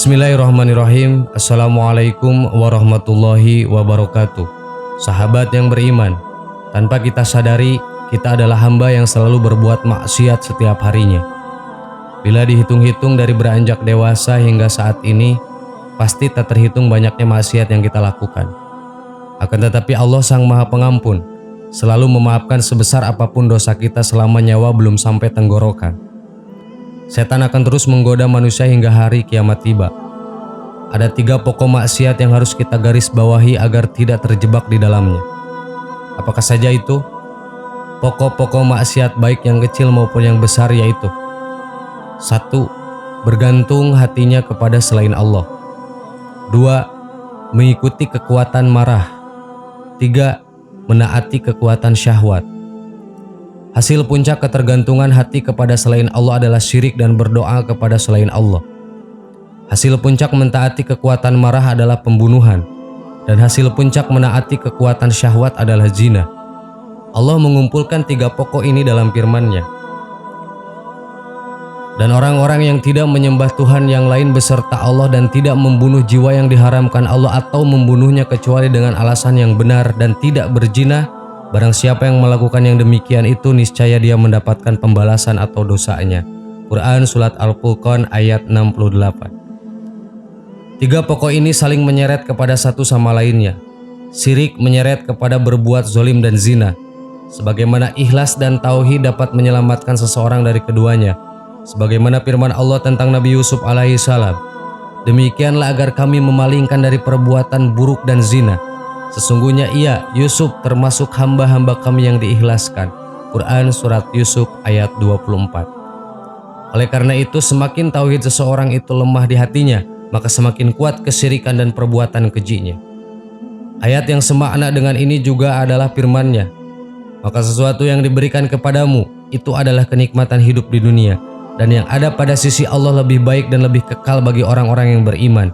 Bismillahirrahmanirrahim. Assalamualaikum warahmatullahi wabarakatuh. Sahabat yang beriman, tanpa kita sadari, kita adalah hamba yang selalu berbuat maksiat setiap harinya. Bila dihitung-hitung dari beranjak dewasa hingga saat ini, pasti tak terhitung banyaknya maksiat yang kita lakukan. Akan tetapi Allah Sang Maha Pengampun selalu memaafkan sebesar apapun dosa kita selama nyawa belum sampai tenggorokan. Setan akan terus menggoda manusia hingga hari kiamat tiba. Ada 3 pokok maksiat yang harus kita garis bawahi agar tidak terjebak di dalamnya. Apakah saja itu? Pokok-pokok maksiat baik yang kecil maupun yang besar yaitu: 1. Bergantung hatinya kepada selain Allah. 2. Mengikuti kekuatan marah. 3. Menaati kekuatan syahwat. Hasil puncak ketergantungan hati kepada selain Allah adalah syirik dan berdoa kepada selain Allah. Hasil puncak mentaati kekuatan marah adalah pembunuhan, dan hasil puncak menaati kekuatan syahwat adalah zina. Allah mengumpulkan 3 pokok ini dalam firman-Nya. Dan orang-orang yang tidak menyembah Tuhan yang lain beserta Allah dan tidak membunuh jiwa yang diharamkan Allah atau membunuhnya kecuali dengan alasan yang benar dan tidak berzina, barang siapa yang melakukan yang demikian itu niscaya dia mendapatkan pembalasan atau dosanya. Quran Surat Al-Furqan ayat 68. 3 pokok ini saling menyeret kepada satu sama lainnya. Syirik menyeret kepada berbuat zolim dan zina, sebagaimana ikhlas dan tauhid dapat menyelamatkan seseorang dari keduanya. Sebagaimana firman Allah tentang Nabi Yusuf alaihissalam, demikianlah agar kami memalingkan dari perbuatan buruk dan zina. Sesungguhnya ia, Yusuf, termasuk hamba-hamba kami yang diikhlaskan. Quran Surat Yusuf ayat 24. Oleh karena itu, semakin tauhid seseorang itu lemah di hatinya, maka semakin kuat kesyirikan dan perbuatan kejinya. Ayat yang semakna dengan ini juga adalah firman-Nya, maka sesuatu yang diberikan kepadamu itu adalah kenikmatan hidup di dunia, dan yang ada pada sisi Allah lebih baik dan lebih kekal bagi orang-orang yang beriman,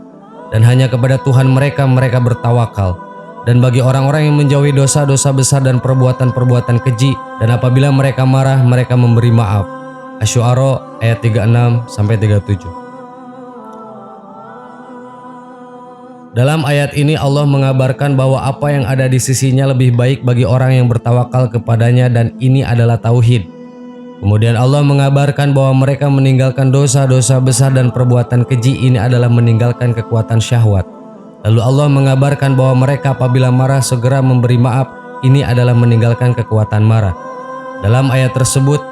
dan hanya kepada Tuhan mereka bertawakal. Dan bagi orang-orang yang menjauhi dosa-dosa besar dan perbuatan-perbuatan keji, dan apabila mereka marah, mereka memberi maaf. Asy-Syu'ara ayat 36-37. Dalam ayat ini Allah mengabarkan bahwa apa yang ada di sisinya lebih baik bagi orang yang bertawakal kepadanya, dan ini adalah tauhid. Kemudian Allah mengabarkan bahwa mereka meninggalkan dosa-dosa besar dan perbuatan keji, ini adalah meninggalkan kekuatan syahwat. Lalu Allah mengabarkan bahwa mereka apabila marah segera memberi maaf, ini adalah meninggalkan kekuatan marah. Dalam ayat tersebut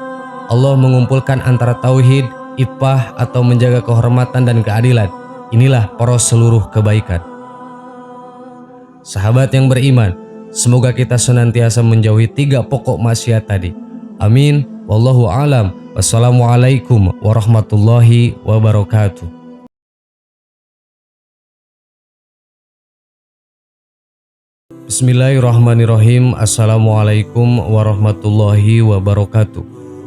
Allah mengumpulkan antara tauhid, iffah atau menjaga kehormatan dan keadilan. Inilah poros seluruh kebaikan. Sahabat yang beriman, semoga kita senantiasa menjauhi 3 pokok maksiat tadi. Amin. Wallahu a'lam. Wassalamualaikum warahmatullahi wabarakatuh. Bismillahirrahmanirrahim. Assalamualaikum warahmatullahi wabarakatuh.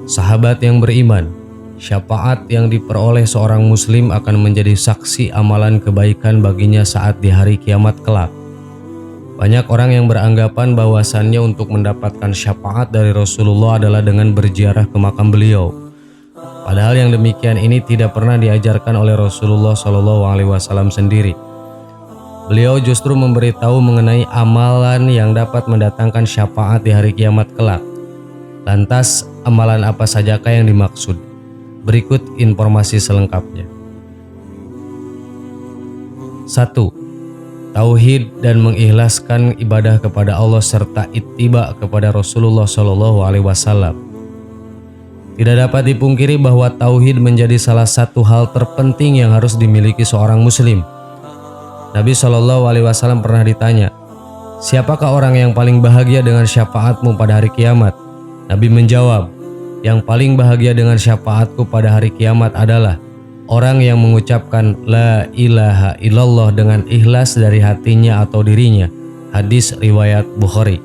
Sahabat yang beriman, syafaat yang diperoleh seorang muslim akan menjadi saksi amalan kebaikan baginya saat di hari kiamat kelak. Banyak orang yang beranggapan bahwasannya untuk mendapatkan syafaat dari Rasulullah adalah dengan berziarah ke makam beliau. Padahal yang demikian ini tidak pernah diajarkan oleh Rasulullah SAW sendiri. Beliau justru memberitahu mengenai amalan yang dapat mendatangkan syafaat di hari kiamat kelak. Lantas, amalan apa sajakah yang dimaksud? Berikut informasi selengkapnya. 1. Tauhid dan mengikhlaskan ibadah kepada Allah serta ittiba kepada Rasulullah SAW. Tidak dapat dipungkiri bahwa tauhid menjadi salah satu hal terpenting yang harus dimiliki seorang muslim. Nabi SAW pernah ditanya, siapakah orang yang paling bahagia dengan syafaatmu pada hari kiamat? Nabi menjawab, yang paling bahagia dengan syafaatku pada hari kiamat adalah orang yang mengucapkan La ilaha illallah dengan ikhlas dari hatinya atau dirinya. Hadis riwayat Bukhari.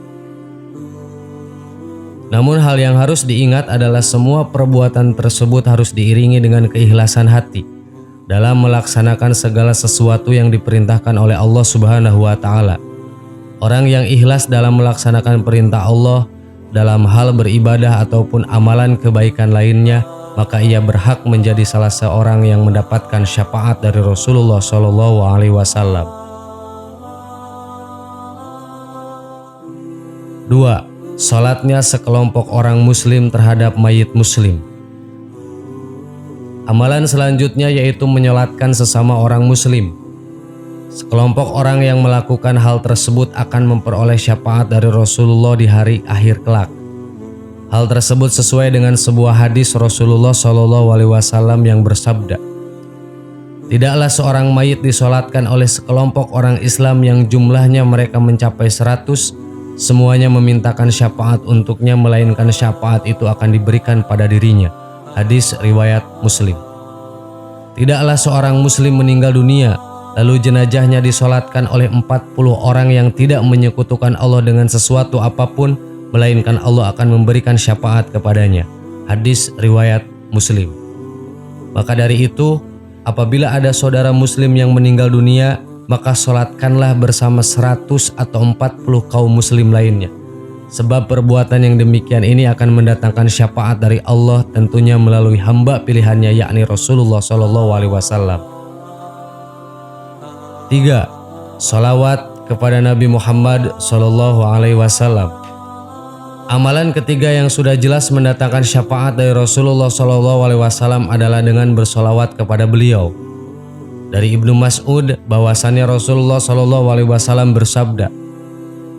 Namun hal yang harus diingat adalah semua perbuatan tersebut harus diiringi dengan keikhlasan hati dalam melaksanakan segala sesuatu yang diperintahkan oleh Allah Subhanahu wa Ta'ala. Orang yang ikhlas dalam melaksanakan perintah Allah dalam hal beribadah ataupun amalan kebaikan lainnya, maka ia berhak menjadi salah seorang yang mendapatkan syafaat dari Rasulullah Shallallahu Alaihi Wasallam. 2. Salatnya sekelompok orang muslim terhadap mayit muslim. Amalan selanjutnya yaitu menyolatkan sesama orang muslim. Sekelompok orang yang melakukan hal tersebut akan memperoleh syafaat dari Rasulullah di hari akhir kelak. Hal tersebut sesuai dengan sebuah hadis Rasulullah Shallallahu Alaihi Wasallam yang bersabda, "Tidaklah seorang mayit disolatkan oleh sekelompok orang Islam yang jumlahnya mereka mencapai 100, semuanya memintakan syafaat untuknya, melainkan syafaat itu akan diberikan pada dirinya." Hadis riwayat Muslim. Tidaklah seorang muslim meninggal dunia lalu jenazahnya disolatkan oleh 40 orang yang tidak menyekutukan Allah dengan sesuatu apapun, melainkan Allah akan memberikan syafaat kepadanya. Hadis riwayat Muslim. Maka dari itu, apabila ada saudara muslim yang meninggal dunia, maka solatkanlah bersama 100 atau 40 kaum muslim lainnya. Sebab perbuatan yang demikian ini akan mendatangkan syafaat dari Allah, tentunya melalui hamba pilihannya, yakni Rasulullah Shallallahu Alaihi Wasallam. 3. Salawat kepada Nabi Muhammad Shallallahu Alaihi Wasallam. Amalan ketiga yang sudah jelas mendatangkan syafaat dari Rasulullah Shallallahu Alaihi Wasallam adalah dengan bersolawat kepada beliau. Dari Ibnu Mas'ud bahwasannya Rasulullah Shallallahu Alaihi Wasallam bersabda,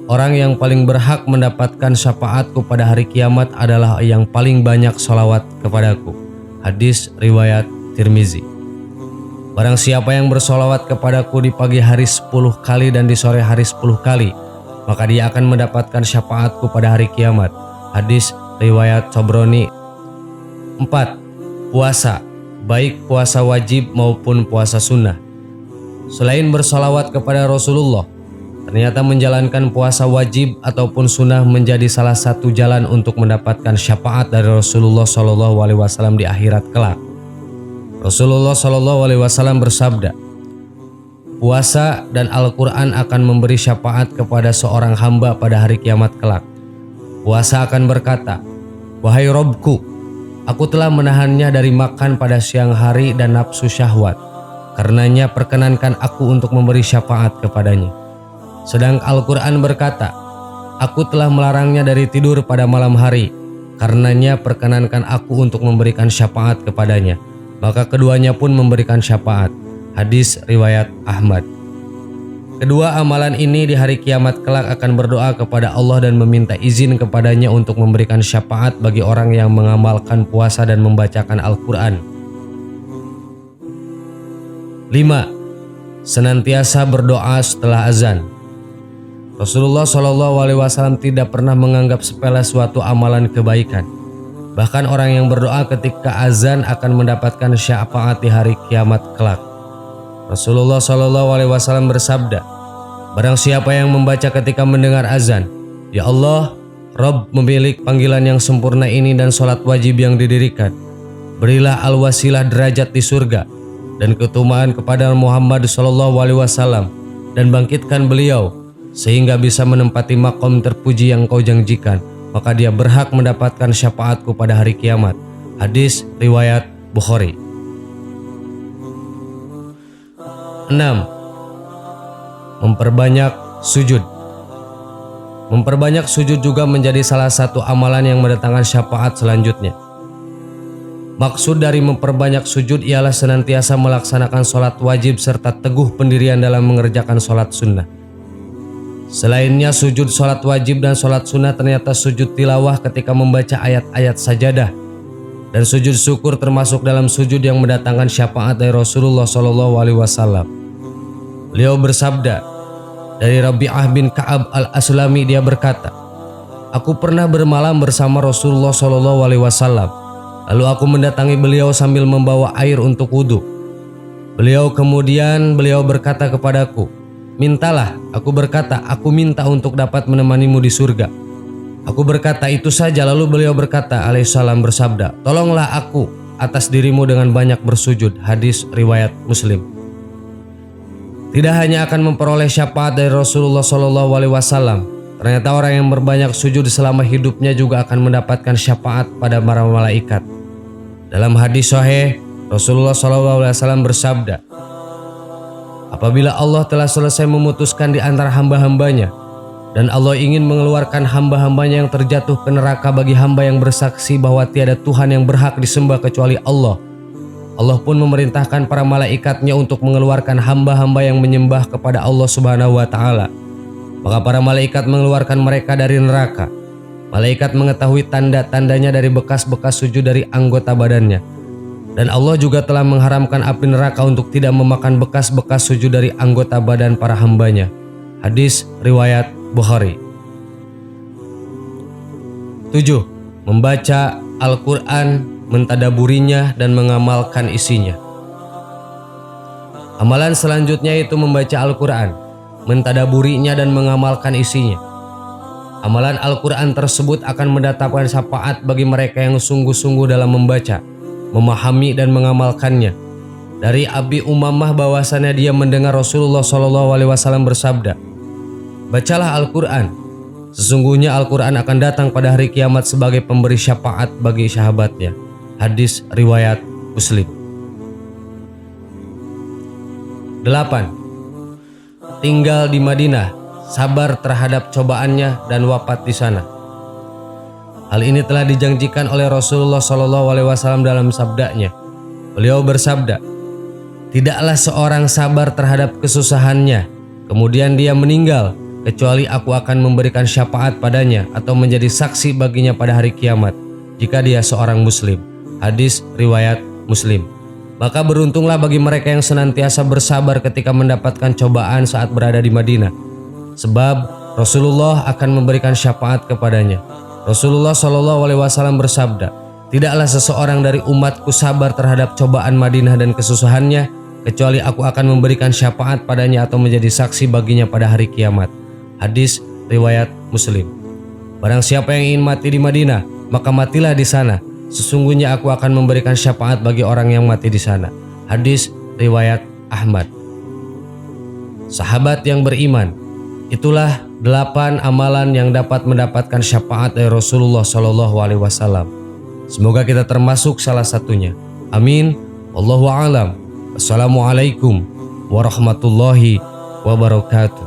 "Orang yang paling berhak mendapatkan syafaatku pada hari kiamat adalah yang paling banyak solawat kepadaku." Hadis riwayat Tirmizi. Barang siapa yang bersolawat kepadaku di pagi hari 10 kali dan di sore hari 10 kali, maka dia akan mendapatkan syafaatku pada hari kiamat. Hadis riwayat Tabrani. 4. Puasa, baik puasa wajib maupun puasa sunnah. Selain bersolawat kepada Rasulullah, ternyata menjalankan puasa wajib ataupun sunnah menjadi salah satu jalan untuk mendapatkan syafaat dari Rasulullah Shallallahu Alaihi Wasallam di akhirat kelak. Rasulullah Shallallahu Alaihi Wasallam bersabda, "Puasa dan Al-Quran akan memberi syafaat kepada seorang hamba pada hari kiamat kelak. Puasa akan berkata, 'Wahai Robku, aku telah menahannya dari makan pada siang hari dan nafsu syahwat. Karenanya perkenankan aku untuk memberi syafaat kepadanya.' Sedang Al-Quran berkata, 'Aku telah melarangnya dari tidur pada malam hari. Karenanya perkenankan aku untuk memberikan syafaat kepadanya.' Maka keduanya pun memberikan syafaat." Hadis riwayat Ahmad. Kedua amalan ini di hari kiamat kelak akan berdoa kepada Allah dan meminta izin kepadanya untuk memberikan syafaat bagi orang yang mengamalkan puasa dan membacakan Al-Quran. 5. Senantiasa berdoa setelah azan. Rasulullah Shallallahu Alaihi Wasallam tidak pernah menganggap sepele suatu amalan kebaikan. Bahkan orang yang berdoa ketika azan akan mendapatkan syafaat di hari kiamat kelak. Rasulullah Shallallahu Alaihi Wasallam bersabda, "Barang siapa yang membaca ketika mendengar azan, 'Ya Allah, Rabb memiliki panggilan yang sempurna ini dan sholat wajib yang didirikan, berilah al-wasilah derajat di surga dan keutamaan kepada Muhammad Shallallahu Alaihi Wasallam, dan bangkitkan beliau sehingga bisa menempati makom terpuji yang kau janjikan, maka dia berhak mendapatkan syafaatku pada hari kiamat." Hadis riwayat Bukhari. 6. Memperbanyak sujud. Memperbanyak sujud juga menjadi salah satu amalan yang mendatangkan syafaat selanjutnya. Maksud dari memperbanyak sujud ialah senantiasa melaksanakan sholat wajib serta teguh pendirian dalam mengerjakan sholat sunnah. Selainnya sujud sholat wajib dan sholat sunnah, ternyata sujud tilawah ketika membaca ayat-ayat sajadah dan sujud syukur termasuk dalam sujud yang mendatangkan syafaat dari Rasulullah Shallallahu Alaihi Wasallam. Beliau bersabda, dari Rabi'ah bin Ka'ab al-Aslami, dia berkata, "Aku pernah bermalam bersama Rasulullah Shallallahu Alaihi Wasallam. Lalu aku mendatangi beliau sambil membawa air untuk wudhu. Beliau berkata kepadaku, 'Mintalah.' Aku berkata, 'Aku minta untuk dapat menemanimu di surga.' Aku berkata, 'Itu saja.' Lalu beliau berkata, alaihissalam bersabda, 'Tolonglah aku atas dirimu dengan banyak bersujud.' Hadis riwayat Muslim. Tidak hanya akan memperoleh syafaat dari Rasulullah Shallallahu Alaihi Wasallam, ternyata orang yang berbanyak sujud selama hidupnya juga akan mendapatkan syafaat pada para malaikat. Dalam hadis sahih, Rasulullah SAW bersabda, apabila Allah telah selesai memutuskan di antara hamba-hambanya dan Allah ingin mengeluarkan hamba-hambanya yang terjatuh ke neraka bagi hamba yang bersaksi bahwa tiada Tuhan yang berhak disembah kecuali Allah, Allah pun memerintahkan para malaikatnya untuk mengeluarkan hamba-hamba yang menyembah kepada Allah Subhanahu wa Ta'ala. Maka para malaikat mengeluarkan mereka dari neraka. Malaikat mengetahui tanda-tandanya dari bekas-bekas sujud dari anggota badannya. Dan Allah juga telah mengharamkan api neraka untuk tidak memakan bekas-bekas sujud dari anggota badan para hambanya. Hadis riwayat Bukhari. 7. Membaca Al-Quran, mentadaburinya dan mengamalkan isinya. Amalan selanjutnya itu membaca Al-Quran, mentadaburinya dan mengamalkan isinya. Amalan Al-Quran tersebut akan mendatangkan syafaat bagi mereka yang sungguh-sungguh dalam membaca, memahami dan mengamalkannya. Dari Abi Umamah bahwasannya dia mendengar Rasulullah SAW bersabda, bacalah Al-Quran, sesungguhnya Al-Quran akan datang pada hari kiamat sebagai pemberi syafaat bagi sahabatnya. Hadis riwayat Muslim. 8. Tinggal di Madinah, sabar terhadap cobaannya dan wafat di sana. Hal ini telah dijanjikan oleh Rasulullah SAW dalam sabdanya. Beliau bersabda, tidaklah seorang sabar terhadap kesusahannya, kemudian dia meninggal, kecuali aku akan memberikan syafaat padanya atau menjadi saksi baginya pada hari kiamat, jika dia seorang muslim. Hadis riwayat Muslim. Maka beruntunglah bagi mereka yang senantiasa bersabar ketika mendapatkan cobaan saat berada di Madinah, sebab Rasulullah akan memberikan syafaat kepadanya. Rasulullah SAW bersabda, tidaklah seseorang dari umatku sabar terhadap cobaan Madinah dan kesusahannya, kecuali aku akan memberikan syafaat padanya atau menjadi saksi baginya pada hari kiamat. Hadis riwayat Muslim. Barang siapa yang ingin mati di Madinah, maka matilah di sana. Sesungguhnya aku akan memberikan syafaat bagi orang yang mati di sana. Hadis riwayat Ahmad. Sahabat yang beriman, itulah 8 amalan yang dapat mendapatkan syafaat dari Rasulullah SAW. Semoga kita termasuk salah satunya. Amin. Wallahu a'lam. Assalamualaikum warahmatullahi wabarakatuh.